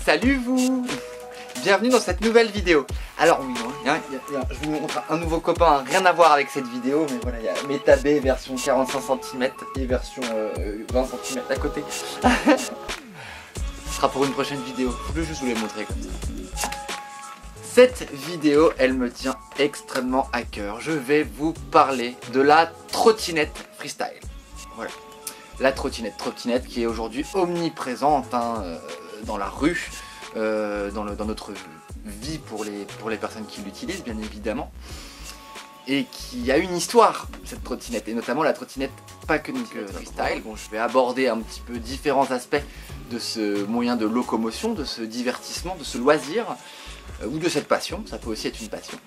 salut vous! Bienvenue dans cette nouvelle vidéo. Alors oui, je vous montre un nouveau copain, rien à voir avec cette vidéo, mais voilà, il y a Meta B version 45 cm et version 20 cm à côté. Ce sera pour une prochaine vidéo, je voulais juste vous les montrer comme ça. Cette vidéo, elle me tient extrêmement à cœur. Je vais vous parler de la trottinette freestyle. Voilà. La trottinette qui est aujourd'hui omniprésente dans la rue, dans notre vie pour les personnes qui l'utilisent bien évidemment, et qui a une histoire, cette trottinette, et notamment la trottinette pas que freestyle. Bon, je vais aborder un petit peu différents aspects de ce moyen de locomotion, de ce divertissement, de ce loisir, ou de cette passion, ça peut aussi être une passion.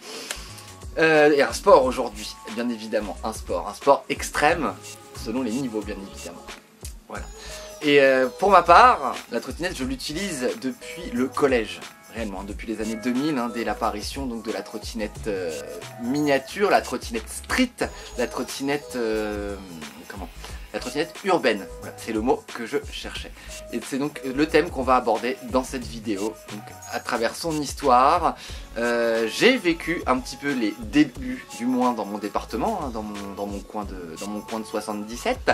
Et un sport aujourd'hui, bien évidemment, un sport extrême, selon les niveaux bien évidemment. Voilà. Et pour ma part, la trottinette je l'utilise depuis le collège, réellement, depuis les années 2000, dès l'apparition donc de la trottinette miniature, la trottinette street, la trottinette la trottinette urbaine, voilà, c'est le mot que je cherchais. Et c'est donc le thème qu'on va aborder dans cette vidéo, donc à travers son histoire. J'ai vécu un petit peu les débuts, du moins dans mon département, dans mon coin de 77.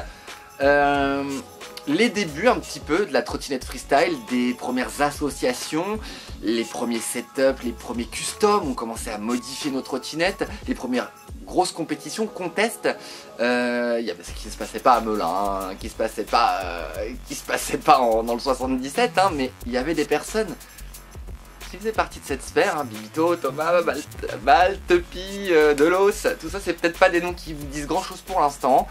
Les débuts un petit peu de la trottinette freestyle, des premières associations, les premiers setups, les premiers customs, on commençait à modifier nos trottinettes, les premières grosses compétitions, contests, il y avait ce qui se passait pas à Melun, qui se passait pas dans le 77, mais il y avait des personnes qui faisaient partie de cette sphère, Bibito, Thomas, Baltepi, Delos, tout ça c'est peut-être pas des noms qui vous disent grand chose pour l'instant,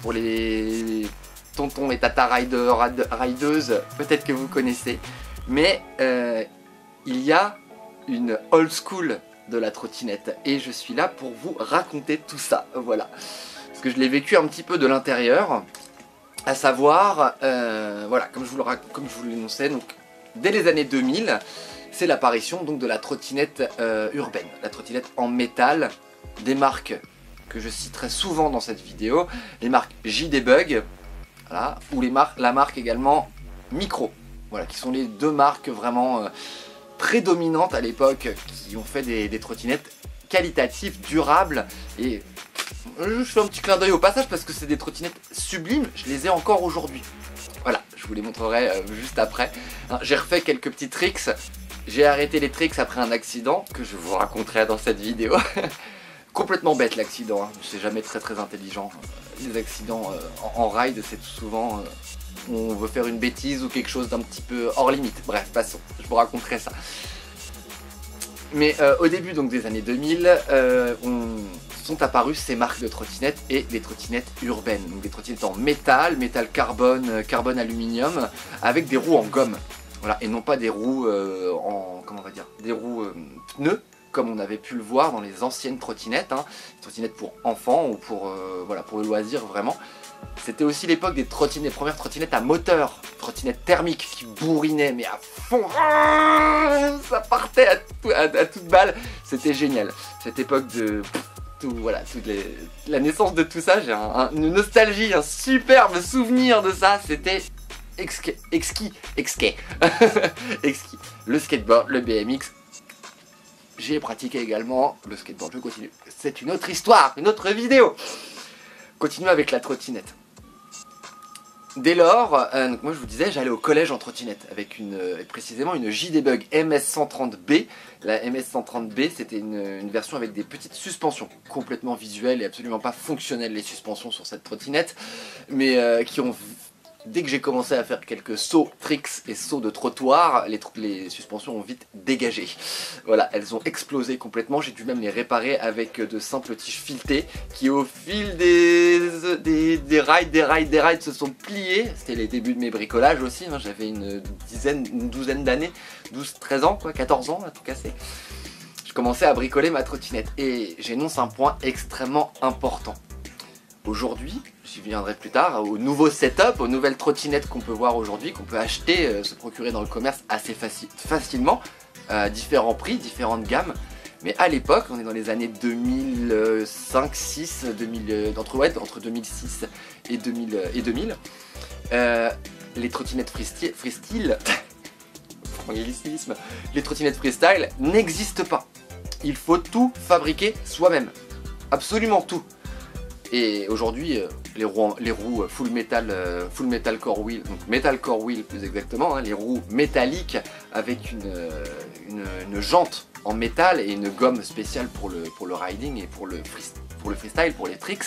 pour les tontons et tata rideuses, peut-être que vous connaissez, mais il y a une old school de la trottinette et je suis là pour vous raconter tout ça, voilà, parce que je l'ai vécu un petit peu de l'intérieur, à savoir, voilà, comme je vous l'annonçais, donc dès les années 2000, c'est l'apparition donc de la trottinette urbaine, la trottinette en métal, des marques que je citerai souvent dans cette vidéo, les marques JD Bug, voilà, ou la marque également Micro, voilà, qui sont les deux marques vraiment prédominantes à l'époque, qui ont fait des trottinettes qualitatives, durables, et je fais un petit clin d'œil au passage parce que c'est des trottinettes sublimes, je les ai encore aujourd'hui. Voilà, je vous les montrerai juste après. J'ai refait quelques petits tricks, j'ai arrêté les tricks après un accident que je vous raconterai dans cette vidéo. Complètement bête l'accident, c'est jamais très intelligent. Les accidents en ride, c'est tout souvent on veut faire une bêtise ou quelque chose d'un petit peu hors limite. Bref, passons, je vous raconterai ça. Mais au début donc des années 2000, sont apparues ces marques de trottinettes et des trottinettes urbaines. Donc des trottinettes en métal carbone, carbone aluminium, avec des roues en gomme. Voilà, et non pas des roues des roues pneus, comme on avait pu le voir dans les anciennes trottinettes, trottinettes pour enfants ou pour le loisir vraiment. C'était aussi l'époque des premières trottinettes à moteur, trottinettes thermiques qui bourrinaient mais à fond, ça partait à toute balle, c'était génial. Cette époque de la naissance de tout ça, j'ai une nostalgie, un superbe souvenir de ça, c'était exquis. Le skateboard, le BMX. J'ai pratiqué également le skateboard, je continue. C'est une autre histoire, une autre vidéo. Continuons avec la trottinette. Dès lors, donc moi je vous disais, j'allais au collège en trottinette avec précisément une JD Bug MS130B. La MS130B, c'était une version avec des petites suspensions complètement visuelles et absolument pas fonctionnelles, les suspensions sur cette trottinette, mais qui ont... Dès que j'ai commencé à faire quelques sauts, tricks et sauts de trottoir, les suspensions ont vite dégagé. Voilà, elles ont explosé complètement. J'ai dû même les réparer avec de simples tiges filetées qui au fil des rides se sont pliées. C'était les débuts de mes bricolages aussi, j'avais une douzaine d'années, 12-13 ans, 14 ans à tout casser. Je commençais à bricoler ma trottinette et j'énonce un point extrêmement important. Aujourd'hui, j'y viendrai plus tard, au nouveau setup, aux nouvelles trottinettes qu'on peut voir aujourd'hui, qu'on peut acheter, se procurer dans le commerce assez facilement, différents prix, différentes gammes. Mais à l'époque, on est dans les années 2005, 6, entre 2006 et 2000, les trottinettes freestyle anglicisme, les trottinettes freestyle n'existent pas. Il faut tout fabriquer soi-même. Absolument tout. Et aujourd'hui, les roues full metal core wheel, donc metal core wheel plus exactement, hein, les roues métalliques avec une jante en métal et une gomme spéciale pour le riding et pour le freestyle, pour les tricks.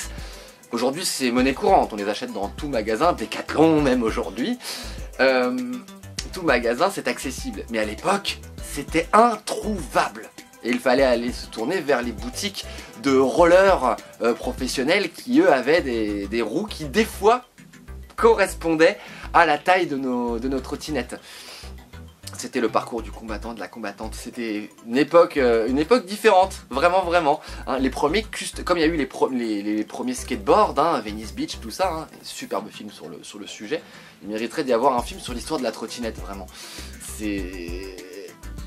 Aujourd'hui, c'est monnaie courante, on les achète dans tout magasin, Decathlon même aujourd'hui. Tout magasin, c'est accessible. Mais à l'époque, c'était introuvable. Et il fallait aller se tourner vers les boutiques de rollers professionnels qui, eux, avaient des roues qui, des fois, correspondaient à la taille de nos trottinettes. C'était le parcours du combattant, de la combattante. C'était une époque différente, vraiment, vraiment. Hein, les premiers, comme il y a eu les premiers skateboards, hein, Venice Beach, tout ça, hein, superbe film sur le sujet. Il mériterait d'y avoir un film sur l'histoire de la trottinette, vraiment. C'est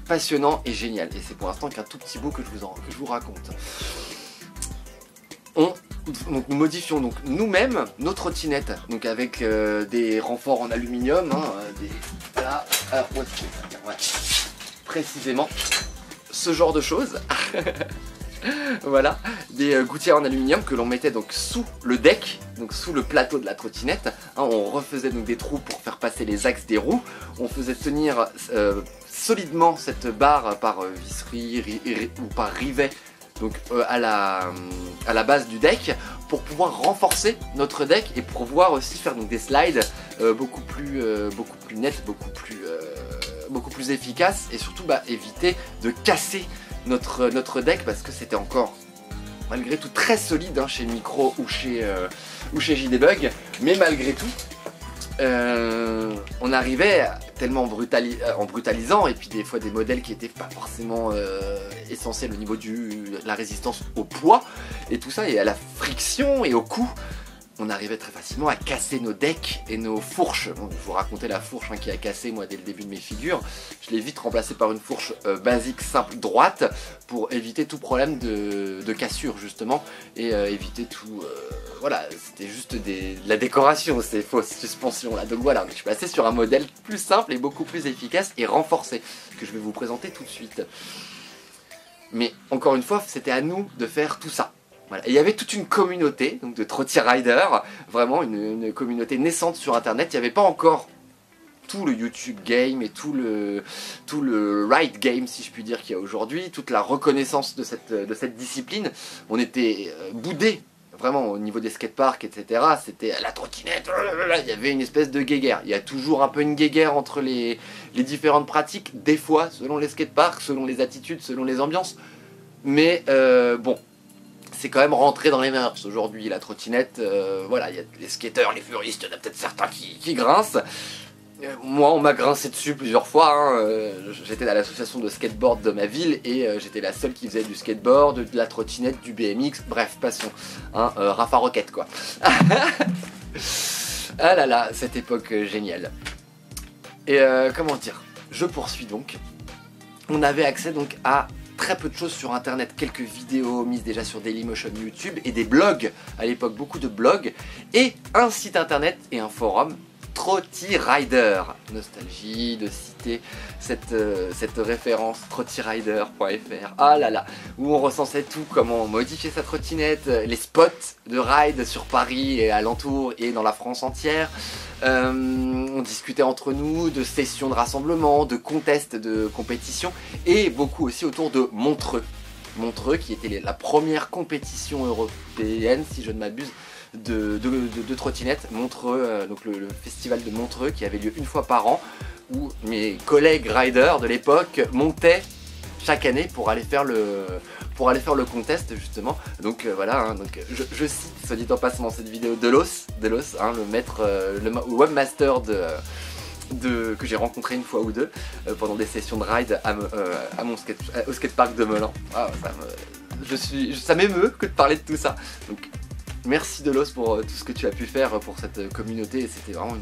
passionnant et génial. Et c'est pour l'instant qu'un tout petit bout que je vous raconte. Donc nous modifions donc nous-mêmes nos trottinettes, donc avec des renforts en aluminium, hein, là, alors, ouais, précisément ce genre de choses. Voilà, des gouttières en aluminium que l'on mettait donc sous le deck, donc sous le plateau de la trottinette. Hein, on refaisait donc des trous pour faire passer les axes des roues. On faisait tenir solidement cette barre par visserie ou par rivet, donc à la base du deck, pour pouvoir renforcer notre deck et pour pouvoir aussi faire donc des slides beaucoup plus nets, beaucoup plus efficaces, et surtout éviter de casser notre deck, parce que c'était encore malgré tout très solide, hein, chez Micro ou chez JDBug, mais malgré tout on arrivait tellement en brutalisant, et puis des fois des modèles qui étaient pas forcément essentiels au niveau de la résistance au poids et tout ça, et à la friction et au coup, on arrivait très facilement à casser nos decks et nos fourches. Bon, je vous racontais la fourche, hein, qui a cassé moi dès le début de mes figures. Je l'ai vite remplacée par une fourche basique, simple, droite, pour éviter tout problème de cassure justement, et éviter tout... voilà, c'était juste de la décoration, ces fausses suspensions là. Donc voilà, je suis passé sur un modèle plus simple et beaucoup plus efficace et renforcé, que je vais vous présenter tout de suite. Mais encore une fois, c'était à nous de faire tout ça. Voilà. Et il y avait toute une communauté donc de Trotty Riders, vraiment une communauté naissante sur internet. Il n'y avait pas encore tout le YouTube game et tout le ride game, si je puis dire, qu'il y a aujourd'hui, toute la reconnaissance de cette discipline. On était boudés, vraiment, au niveau des skateparks, etc. C'était la trottinette, il y avait une espèce de guéguerre. Il y a toujours un peu une guéguerre entre les différentes pratiques, des fois, selon les skateparks, selon les attitudes, selon les ambiances. Mais bon, c'est quand même rentré dans les mœurs aujourd'hui, la trottinette. Voilà, il y a les skateurs, les furistes, il y en a peut-être certains qui grincent. Moi, on m'a grincé dessus plusieurs fois, hein. J'étais à l'association de skateboard de ma ville et j'étais la seule qui faisait du skateboard, de la trottinette, du BMX, bref, passons, hein, Rafa Rocket quoi. Ah là là, cette époque géniale. Et comment dire, je poursuis donc. On avait accès donc à très peu de choses sur internet, quelques vidéos mises déjà sur Dailymotion, YouTube, et des blogs, à l'époque beaucoup de blogs, et un site internet et un forum, Trotty Rider. Nostalgie de citer cette référence, trottyrider.fr, ah là là, où on recensait tout, comment modifier sa trottinette, les spots de ride sur Paris et alentour et dans la France entière. On discutait entre nous de sessions de rassemblement, de contests, de compétitions, et beaucoup aussi autour de Montreux. Montreux qui était la première compétition européenne, si je ne m'abuse, de trottinettes. Montreux, donc le festival de Montreux qui avait lieu une fois par an, où mes collègues riders de l'époque montaient chaque année pour aller faire le contest justement. Donc voilà, hein, donc je cite, soit dit en passant dans cette vidéo, Delos, hein, le maître, le webmaster que j'ai rencontré une fois ou deux pendant des sessions de ride au skatepark de Melun. Ah, ça m'émeut que de parler de tout ça. Donc merci Delos pour tout ce que tu as pu faire pour cette communauté. C'était vraiment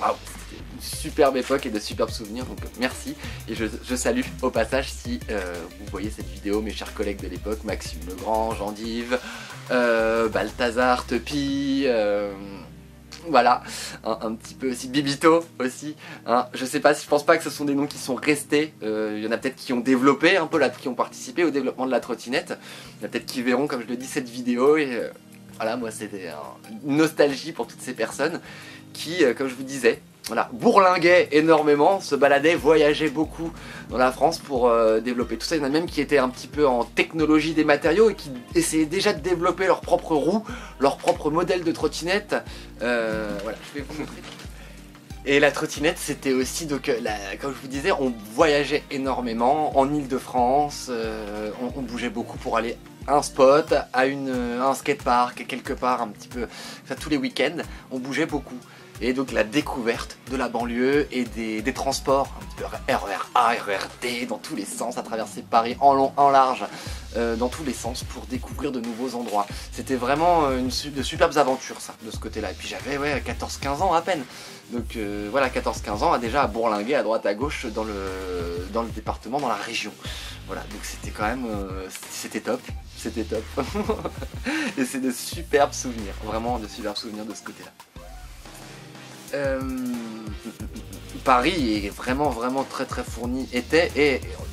c'était une superbe époque et de superbes souvenirs, donc merci. Et je salue au passage, si vous voyez cette vidéo, mes chers collègues de l'époque, Maxime Legrand, Jean-Dive, Balthazar, Tepi, Voilà, un petit peu aussi, Bibito aussi, hein. Je sais pas, je pense pas que ce sont des noms qui sont restés, il y en a peut-être qui ont développé un peu, qui ont participé au développement de la trottinette, il y en a peut-être qui verront, comme je le dis, cette vidéo, et voilà, moi c'était une nostalgie pour toutes ces personnes qui, comme je vous disais, voilà, bourlinguaient énormément, se baladaient, voyageaient beaucoup dans la France pour développer tout ça. Il y en a même qui étaient un petit peu en technologie des matériaux et qui essayaient déjà de développer leur propre roue, leur propre modèle de trottinette. Voilà, je vais vous montrer. Et la trottinette, c'était aussi, donc, comme je vous disais, on voyageait énormément en Île-de-France, on bougeait beaucoup pour aller à un spot, à un skatepark, quelque part, un petit peu, ça, tous les week-ends, on bougeait beaucoup. Et donc la découverte de la banlieue et des transports, un petit peu RER A, RER D, dans tous les sens, à traverser Paris en long, en large, dans tous les sens pour découvrir de nouveaux endroits. C'était vraiment de superbes aventures, ça, de ce côté-là. Et puis j'avais 14-15 ans à peine. Donc voilà, 14-15 ans, déjà à bourlinguer à droite à gauche dans le département, dans la région. Voilà, donc c'était quand même, c'était top. C'était top. Et c'est de superbes souvenirs, vraiment de superbes souvenirs de ce côté-là. Paris est vraiment très fourni, et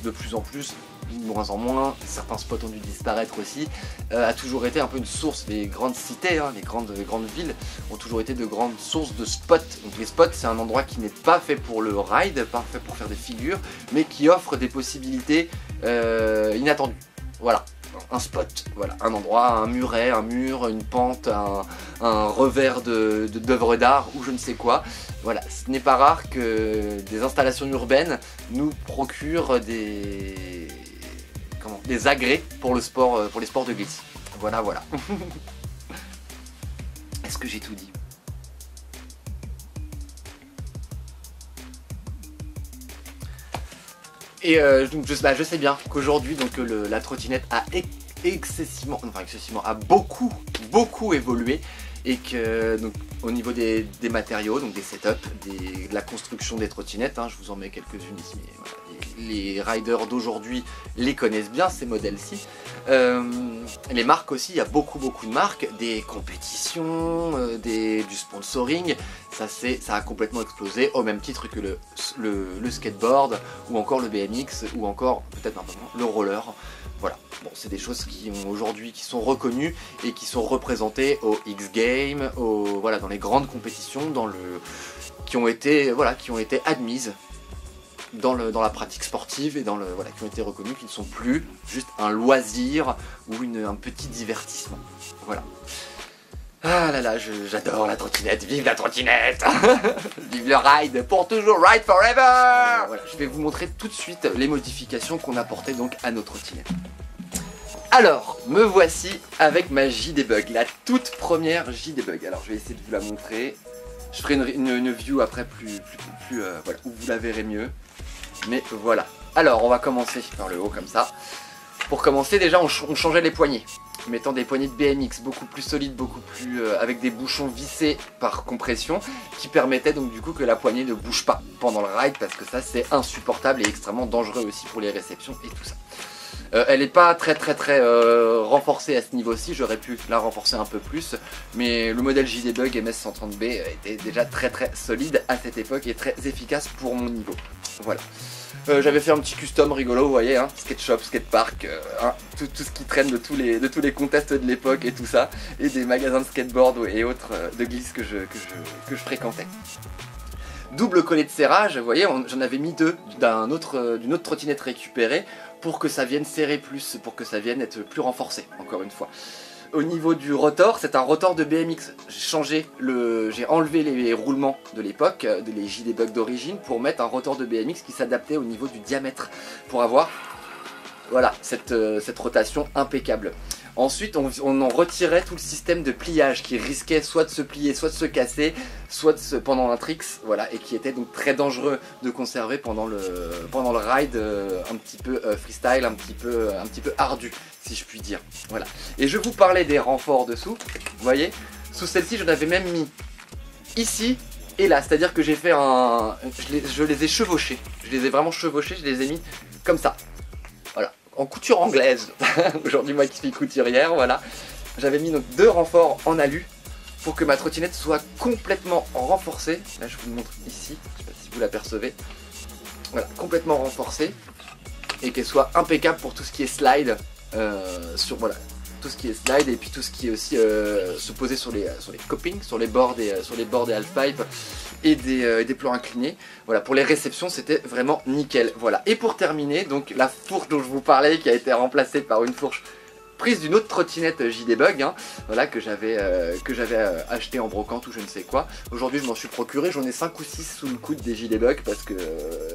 de plus en plus, de moins en moins, certains spots ont dû disparaître aussi, a toujours été un peu une source. Les grandes cités, hein, les grandes villes ont toujours été de grandes sources de spots. Donc les spots, c'est un endroit qui n'est pas fait pour le ride, pas fait pour faire des figures, mais qui offre des possibilités inattendues. Voilà. Un spot, voilà, un endroit, un muret, un mur, une pente, un revers d'œuvres d'art ou je ne sais quoi. Voilà, ce n'est pas rare que des installations urbaines nous procurent des agrès pour le sport, pour les sports de glisse. Voilà. Est-ce que j'ai tout dit ? Et donc je sais bien qu'aujourd'hui la trottinette a a beaucoup évolué, et que donc, au niveau des matériaux, donc des setups, de la construction des trottinettes, hein, je vous en mets quelques-unes ici, mais voilà, les riders d'aujourd'hui les connaissent bien, ces modèles-ci. Les marques aussi, il y a beaucoup de marques, des compétitions, du sponsoring, ça a complètement explosé, au même titre que le skateboard, ou encore le BMX, ou encore peut-être un peu moins le roller. Voilà, bon, c'est des choses qui sont reconnues et qui sont représentées au X Games, voilà, dans les grandes compétitions, qui ont été admises dans la pratique sportive, et qui ont été reconnues, qui ne sont plus juste un loisir ou un petit divertissement. Voilà. Ah là là, j'adore la trottinette, vive la trottinette. Vive le ride, pour toujours, ride forever. Voilà, je vais vous montrer tout de suite les modifications qu'on apportait donc à nos trottinettes. Alors, me voici avec ma JDBug, la toute première JDBug. Alors je vais essayer de vous la montrer. Je ferai une view après voilà, où vous la verrez mieux. Mais voilà. Alors on va commencer par le haut comme ça. Pour commencer, déjà on changeait les poignées, mettant des poignées de BMX beaucoup plus solides, avec des bouchons vissés par compression, qui permettaient donc du coup que la poignée ne bouge pas pendant le ride, parce que ça c'est insupportable et extrêmement dangereux aussi pour les réceptions et tout ça. Elle n'est pas très renforcée à ce niveau-ci, j'aurais pu la renforcer un peu plus, mais le modèle JDBug MS130B était déjà très solide à cette époque et très efficace pour mon niveau. Voilà. J'avais fait un petit custom rigolo, vous voyez, hein, skate shop, skatepark, hein, tout ce qui traîne de tous les contests de l'époque et tout ça, et des magasins de skateboard et autres de glisse que je fréquentais. Double collet de serrage, vous voyez, j'en avais mis deux d'une autre trottinette récupérée pour que ça vienne serrer plus, pour que ça vienne être plus renforcé, encore une fois. Au niveau du rotor, c'est un rotor de BMX. J'ai enlevé les roulements de l'époque, les JDBug d'origine, pour mettre un rotor de BMX qui s'adaptait au niveau du diamètre, pour avoir voilà, cette rotation impeccable. Ensuite, on en retirait tout le système de pliage qui risquait soit de se plier, soit de se casser, pendant un tricks, voilà, et qui était donc très dangereux de conserver pendant le ride, un petit peu freestyle, un petit peu ardu, si je puis dire. Voilà. Et je vous parlais des renforts dessous, vous voyez, sous celle-ci j'en avais même mis ici et là, c'est-à-dire que j'ai fait je les ai chevauchés, je les ai vraiment chevauchés, je les ai mis comme ça. Voilà. En couture anglaise. Aujourd'hui moi qui suis couturière, voilà. J'avais mis donc deux renforts en alu pour que ma trottinette soit complètement renforcée. Là je vous le montre ici, je sais pas si vous l'apercevez. Voilà, complètement renforcée et qu'elle soit impeccable pour tout ce qui est slide, sur voilà, tout ce qui est slide et puis tout ce qui est aussi se poser sur les copings, sur les bords et half-pipe et des plans inclinés. Voilà, pour les réceptions c'était vraiment nickel. Voilà, et pour terminer, donc la fourche dont je vous parlais qui a été remplacée par une fourche prise d'une autre trottinette JDBug, hein, voilà, que j'avais acheté en brocante ou je ne sais quoi. Aujourd'hui je m'en suis procuré, j'en ai 5 ou 6 sous le coude des JDBug parce que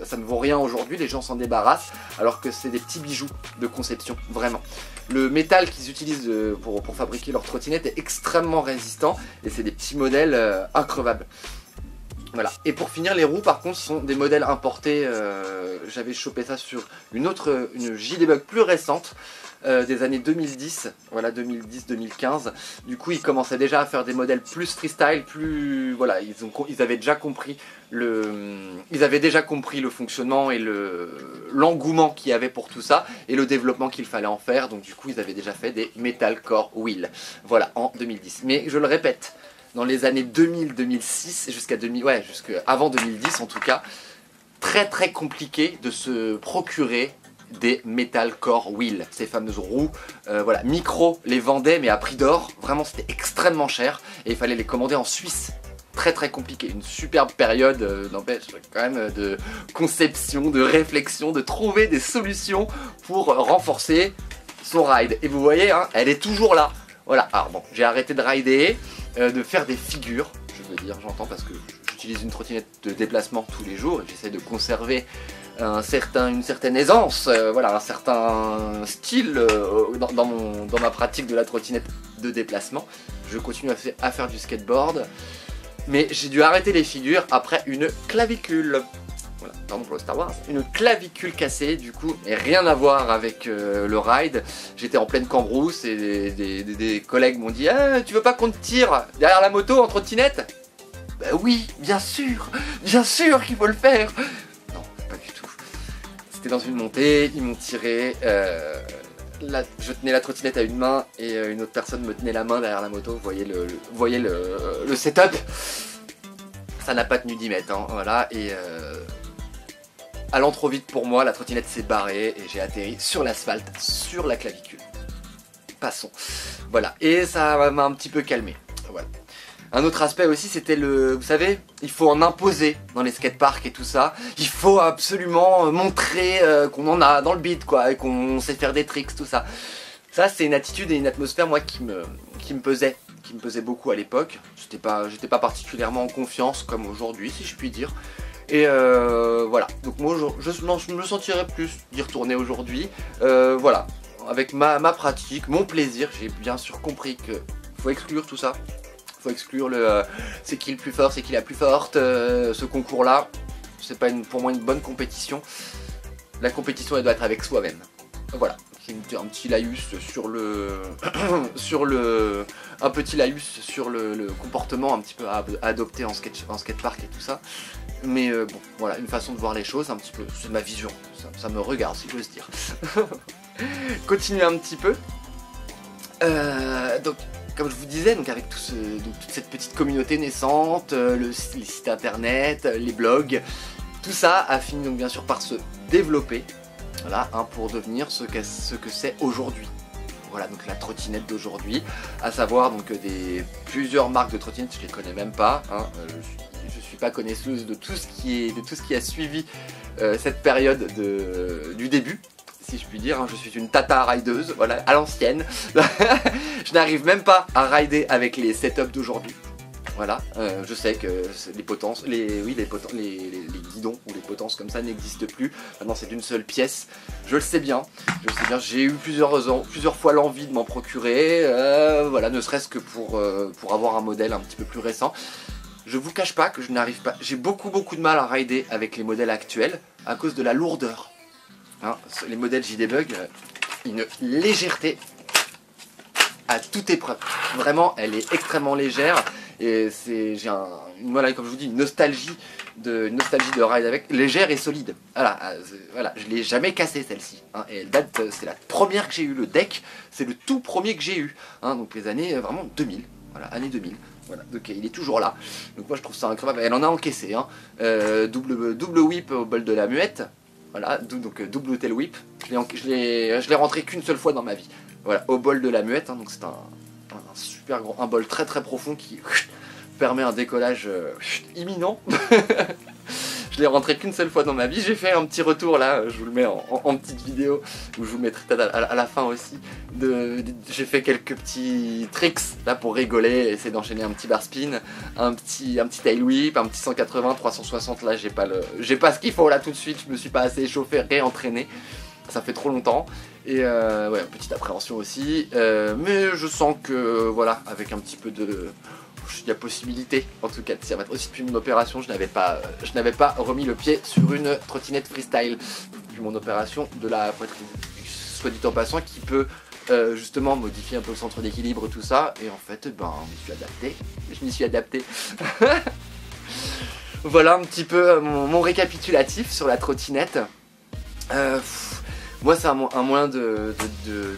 ça ne vaut rien aujourd'hui, les gens s'en débarrassent alors que c'est des petits bijoux de conception, vraiment. Le métal qu'ils utilisent pour fabriquer leur trottinette est extrêmement résistant et c'est des petits modèles increvables. Voilà. Et pour finir, les roues par contre sont des modèles importés, j'avais chopé ça sur une JDBug plus récente, des années 2010, voilà, 2010-2015. Du coup ils commençaient déjà à faire des modèles plus freestyle, plus voilà, ils avaient déjà compris le fonctionnement et l'engouement qu'il y avait pour tout ça et le développement qu'il fallait en faire. Donc du coup ils avaient déjà fait des Metal Core Wheel, voilà, en 2010. Mais je le répète, dans les années 2000-2006 jusqu'à avant 2010 en tout cas, très très compliqué de se procurer des Metal Core Wheel, ces fameuses roues, voilà, Micro les vendait mais à prix d'or, vraiment c'était extrêmement cher et il fallait les commander en Suisse. Très très compliqué, une superbe période n'empêche quand même de conception, de réflexion, de trouver des solutions pour renforcer son ride. Et vous voyez, hein, elle est toujours là. Voilà, alors bon, j'ai arrêté de rider, de faire des figures, je veux dire, j'entends, parce que j'utilise une trottinette de déplacement tous les jours et j'essaie de conserver une certaine aisance, voilà, un certain style dans ma pratique de la trottinette de déplacement. Je continue à faire du skateboard, mais j'ai dû arrêter les figures après une clavicule. Voilà, pardon pour le Star Wars. Une clavicule cassée du coup, et rien à voir avec le ride. J'étais en pleine cambrousse et des collègues m'ont dit ah, tu veux pas qu'on te tire derrière la moto en trottinette? Bah oui, bien sûr qu'il faut le faire. Non, pas du tout. C'était dans une montée, ils m'ont tiré. Je tenais la trottinette à une main et une autre personne me tenait la main derrière la moto. Vous voyez le setup. Ça n'a pas tenu 10 mètres, hein, voilà, et allant trop vite pour moi, la trottinette s'est barrée et j'ai atterri sur l'asphalte, sur la clavicule. Passons. Voilà, et ça m'a un petit peu calmé. Voilà. Un autre aspect aussi, c'était vous savez, il faut en imposer dans les skateparks et tout ça. Il faut absolument montrer qu'on en a dans le beat, quoi, et qu'on sait faire des tricks, tout ça. Ça, c'est une attitude et une atmosphère, moi, qui me pesait beaucoup à l'époque. J'étais pas particulièrement en confiance, comme aujourd'hui, si je puis dire. Et voilà, donc moi, je me sentirais plus d'y retourner aujourd'hui. Voilà, avec ma pratique, mon plaisir, j'ai bien sûr compris qu'il faut exclure tout ça. Faut exclure c'est qui le plus fort, c'est qui la plus forte, ce concours là, c'est pas pour moi une bonne compétition. La compétition elle doit être avec soi-même. Voilà, un petit laïus sur un petit laïus sur le comportement un petit peu à adopter en skatepark et tout ça. Mais bon, voilà, une façon de voir les choses un petit peu, c'est ma vision, ça me regarde si j'ose dire. Continuer un petit peu. Donc comme je vous disais, donc avec toute cette petite communauté naissante, les sites internet, les blogs, tout ça a fini donc bien sûr par se développer, voilà, hein, pour devenir ce que c'est aujourd'hui. Voilà donc la trottinette d'aujourd'hui, à savoir donc plusieurs marques de trottinettes, je les connais même pas, hein, je suis pas connaisseuse de tout ce qui a suivi cette période du début. Si je puis dire, hein, je suis une tata rideuse, voilà, à l'ancienne. Je n'arrive même pas à rider avec les setups d'aujourd'hui. Voilà, je sais que les guidons ou les potences comme ça n'existent plus. Maintenant c'est d'une seule pièce. Je le sais bien. J'ai eu plusieurs fois l'envie de m'en procurer. Voilà, ne serait-ce que pour avoir un modèle un petit peu plus récent. Je vous cache pas que je n'arrive pas. J'ai beaucoup de mal à rider avec les modèles actuels à cause de la lourdeur. Hein, les modèles JDBug, une légèreté à toute épreuve. Vraiment, elle est extrêmement légère et voilà, comme je vous dis, une nostalgie de ride avec, légère et solide. Voilà, je l'ai jamais cassée celle-ci. Hein, et elle date, c'est la première que j'ai eu, le deck, c'est le tout premier que j'ai eu. Hein, donc les années vraiment 2000. voilà, année 2000. Voilà, donc il est toujours là. Donc moi je trouve ça incroyable. Elle en a encaissé, hein. Double whip au bol de la muette. Voilà, donc double tail whip. Je l'ai rentré qu'une seule fois dans ma vie. Voilà, au bol de la muette. Hein, donc c'est un super grand, un bol très très profond qui permet un décollage imminent. Je l'ai rentré qu'une seule fois dans ma vie. J'ai fait un petit retour là, je vous le mets en petite vidéo, où je vous mettrai peut-être à la fin aussi. J'ai fait quelques petits tricks là pour rigoler, essayer d'enchaîner un petit bar spin, un petit tail whip, un petit 180, 360. Là j'ai pas ce qu'il faut là tout de suite, je me suis pas assez échauffé, réentraîné. Ça fait trop longtemps. Et ouais, petite appréhension aussi. Mais je sens que voilà, avec un petit peu de... Il y a possibilité, en tout cas, de s'y remettre. Aussi depuis mon opération, je n'avais pas remis le pied sur une trottinette freestyle. Depuis mon opération de la poitrine, soit dit en passant, qui peut justement modifier un peu le centre d'équilibre, tout ça. Et en fait, ben, je m'y suis adapté. Voilà un petit peu mon récapitulatif sur la trottinette. Moi, c'est un moyen de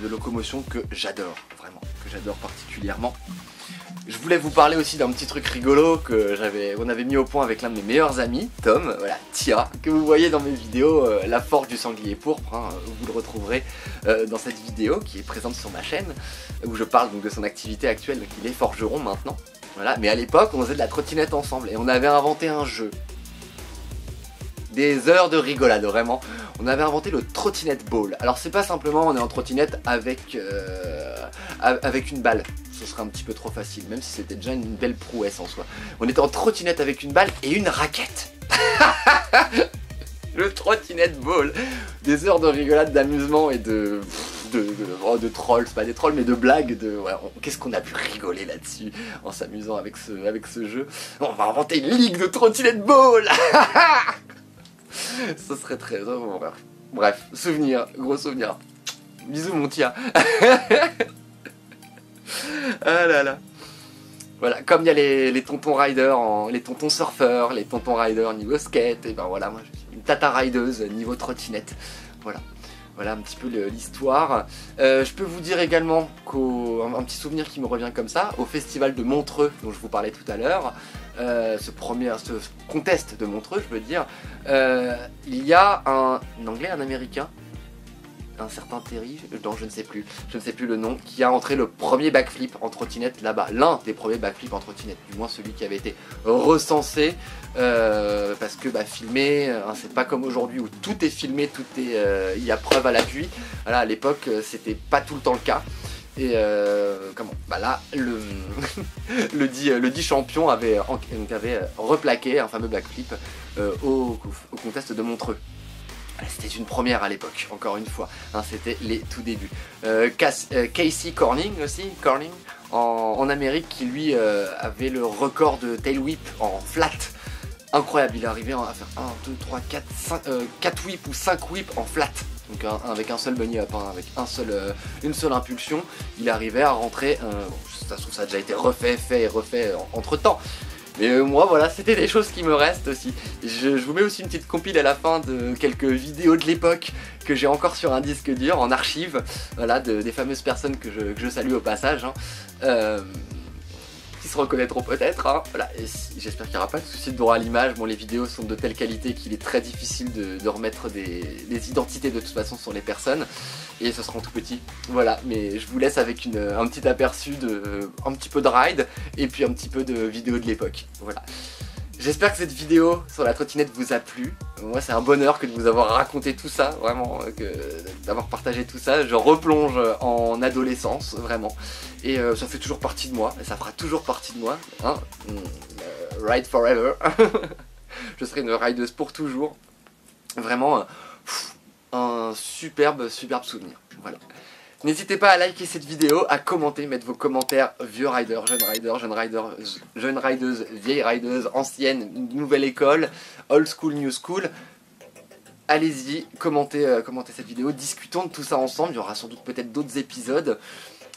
locomotion que j'adore, vraiment, que j'adore particulièrement. Je voulais vous parler aussi d'un petit truc rigolo qu'on avait mis au point avec l'un de mes meilleurs amis, Tom, voilà, Tia, que vous voyez dans mes vidéos, la forge du sanglier pourpre, hein, vous le retrouverez dans cette vidéo qui est présente sur ma chaîne, où je parle donc de son activité actuelle, donc il est forgeron maintenant, voilà, mais à l'époque on faisait de la trottinette ensemble et on avait inventé un jeu. Des heures de rigolade, vraiment. On avait inventé le trottinette ball. Alors c'est pas simplement on est en trottinette avec une balle. Ce serait un petit peu trop facile, même si c'était déjà une belle prouesse en soi. On était en trottinette avec une balle et une raquette. Le trottinette ball. Des heures de rigolade, d'amusement et de trolls, c'est pas des trolls mais de blagues, ouais, qu'est-ce qu'on a pu rigoler là-dessus en s'amusant avec ce jeu. On va inventer une ligue de trottinette ball. Ce serait très... Bref, souvenir, gros souvenir. Bisous mon tia. Ah là là. Voilà, comme il y a les tontons riders, les tontons surfeurs, les tontons riders niveau skate, et ben voilà, moi je suis une tata rideuse niveau trottinette. Voilà. Voilà un petit peu l'histoire. Je peux vous dire également un petit souvenir qui me revient comme ça, au festival de Montreux dont je vous parlais tout à l'heure, ce contest de Montreux, je veux dire, il y a un Anglais, un Américain, un certain Terry, non je ne sais plus le nom, qui a entré le premier backflip en trottinette là-bas, l'un des premiers backflips en trottinette, du moins celui qui avait été recensé, parce que filmé, hein, c'est pas comme aujourd'hui où tout est filmé, il y a preuve à l'appui. Voilà, à l'époque c'était pas tout le temps le cas. Et là, le dit champion avait replaqué un fameux backflip au contest de Montreux. C'était une première à l'époque, encore une fois, hein, c'était les tout débuts. Casey Corning aussi, en Amérique, qui lui avait le record de tail whip en flat. Incroyable, il est arrivé à faire 1, 2, 3, 4, 5, 4 whips ou 5 whips en flat. Donc avec un seul bunny up, hein, avec une seule impulsion, il arrivait à rentrer, ça se trouve ça a déjà été fait et refait entre temps. Mais moi voilà, c'était des choses qui me restent aussi. Je vous mets aussi une petite compile à la fin de quelques vidéos de l'époque que j'ai encore sur un disque dur, en archive, voilà, des fameuses personnes que je salue au passage, hein, qui se reconnaîtront peut-être, hein, voilà. Et j'espère qu'il n'y aura pas de souci de droit à l'image. Bon, les vidéos sont de telle qualité qu'il est très difficile de remettre des identités de toute façon sur les personnes, et ce sera en tout petit, voilà. Mais je vous laisse avec un petit aperçu un petit peu de ride et puis un petit peu de vidéo de l'époque, voilà. J'espère que cette vidéo sur la trottinette vous a plu. Moi c'est un bonheur que de vous avoir raconté tout ça, vraiment, d'avoir partagé tout ça. Je replonge en adolescence, vraiment. Et ça fait toujours partie de moi, et ça fera toujours partie de moi, hein. Ride forever. Je serai une rideuse pour toujours. Vraiment, un superbe souvenir, voilà. N'hésitez pas à liker cette vidéo, à commenter, mettre vos commentaires, vieux rider, jeune rideuse, vieille rideuse, ancienne, nouvelle école, old school, new school. Allez-y, commentez cette vidéo, discutons de tout ça ensemble, il y aura sans doute peut-être d'autres épisodes.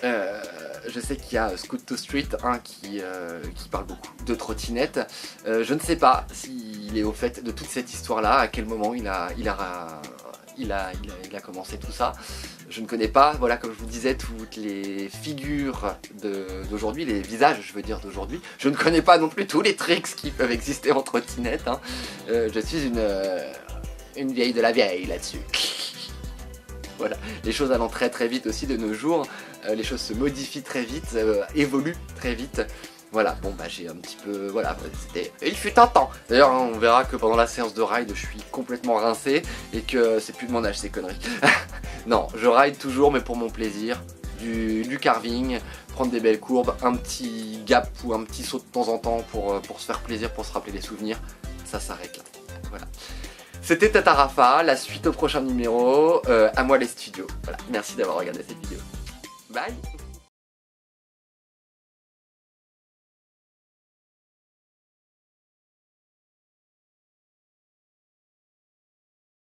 Je sais qu'il y a Scoot to Street, hein, qui parle beaucoup de trottinette. Je ne sais pas s'il est au fait de toute cette histoire-là, à quel moment il a commencé tout ça. Je ne connais pas, voilà, comme je vous disais, toutes les figures d'aujourd'hui, les visages, je veux dire, d'aujourd'hui. Je ne connais pas non plus tous les tricks qui peuvent exister en trottinette. Hein. Je suis une vieille de la vieille là-dessus. Voilà, les choses allant très très vite aussi de nos jours. Les choses se modifient très vite, évoluent très vite. Voilà, bon bah j'ai un petit peu, voilà, c'était, il fut un temps. D'ailleurs, hein, on verra que pendant la séance de ride, je suis complètement rincé et que c'est plus de mon âge ces conneries. Non, je ride toujours, mais pour mon plaisir, du carving, prendre des belles courbes, un petit gap ou un petit saut de temps en temps pour se faire plaisir, pour se rappeler les souvenirs. Ça s'arrête là. Voilà. C'était Tata Rafa, la suite au prochain numéro, à moi les studios. Voilà, merci d'avoir regardé cette vidéo. Bye.